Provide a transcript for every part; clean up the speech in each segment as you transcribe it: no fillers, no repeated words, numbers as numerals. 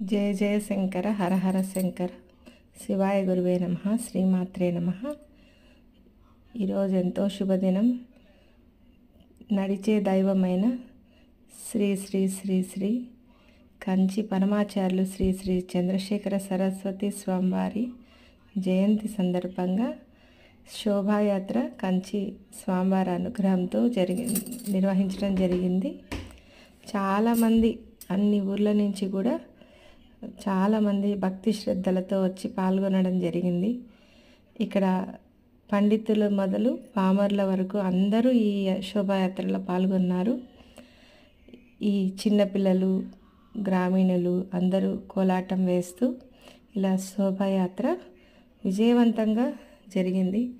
జయ జయ శంకర హర హర శంకర శివాయ గురువే నమః శ్రీమాత్రే నమః. ఈరోజు ఎంతో శుభదినం. నడిచే దైవమైన శ్రీ శ్రీ శ్రీ శ్రీ కంచి పరమాచార్యులు శ్రీ శ్రీ చంద్రశేఖర సరస్వతి స్వామివారి జయంతి సందర్భంగా శోభాయాత్ర కంచి స్వామివారి అనుగ్రహంతో నిర్వహించడం జరిగింది. చాలామంది అన్ని ఊర్ల నుంచి కూడా చాలామంది భక్తి శ్రద్ధలతో వచ్చి పాల్గొనడం జరిగింది. ఇక్కడ పండితులు మొదలు పామర్ల వరకు అందరూ ఈ శోభాయాత్రలో పాల్గొన్నారు. ఈ చిన్నపిల్లలు, గ్రామీణులు అందరూ కోలాటం వేస్తూ ఇలా శోభాయాత్ర విజయవంతంగా జరిగింది.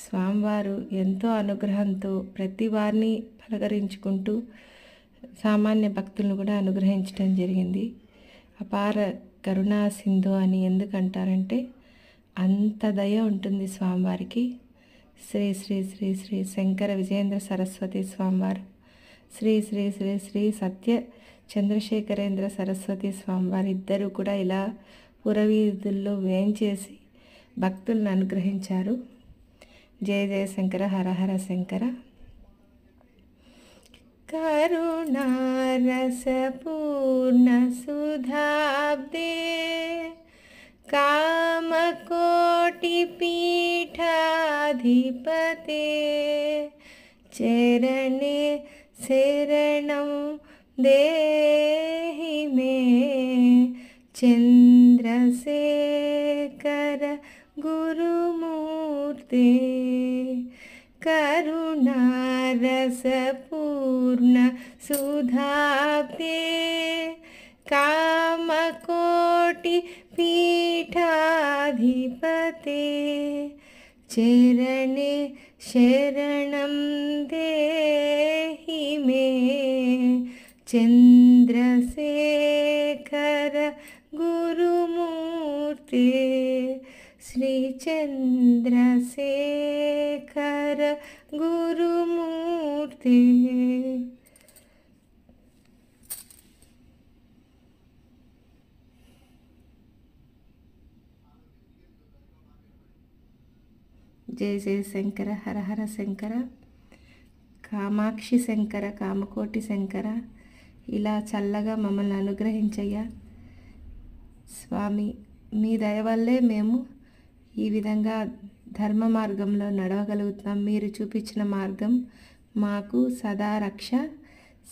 స్వామివారు ఎంతో అనుగ్రహంతో ప్రతి వారిని పలకరించుకుంటూ సామాన్య భక్తులను కూడా అనుగ్రహించడం జరిగింది. అపార కరుణా సింధు అని ఎందుకంటారంటే అంత దయ ఉంటుంది స్వామివారికి. శ్రీ శ్రీ శ్రీ శ్రీ శంకర విజయేంద్ర సరస్వతి స్వామివారు, శ్రీ శ్రీ శ్రీ శ్రీ సత్య చంద్రశేఖరేంద్ర సరస్వతి స్వామివారు ఇద్దరు కూడా ఇలా పురవీధుల్లో వేంచేసి భక్తులను అనుగ్రహించారు. జయ జయ శంకర హర హర శంకర. కరుణారసపూర్ణ సుధాబ్దే కామకోటి పీఠాధిపతే చరణే శరణం దేహి మే చంద్రశేఖర గురుమూర్తే. కరుణారసపూర్ణ సుధాబ్దే కామకోటి పీఠాధిపతే చరణే శరణం దేహి మే చంద్రశేఖర గురుమూర్తే. శ్రీ చంద్రశేఖర గురుమూర్తి. జయ జయ శంకర హర హర శంకర. కామాక్షి శంకర, కామకోటి శంకర, ఇలా చల్లగా మమ్మల్ని అనుగ్రహించయ్యా స్వామి. మీ దయ వల్లే మేము ఈ విధంగా ధర్మ మార్గంలో నడవగలుగుతున్నాం. మీరు చూపించిన మార్గం మాకు సదారక్ష.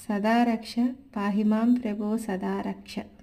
సదారక్ష పాహిమాం ప్రభో సదారక్ష.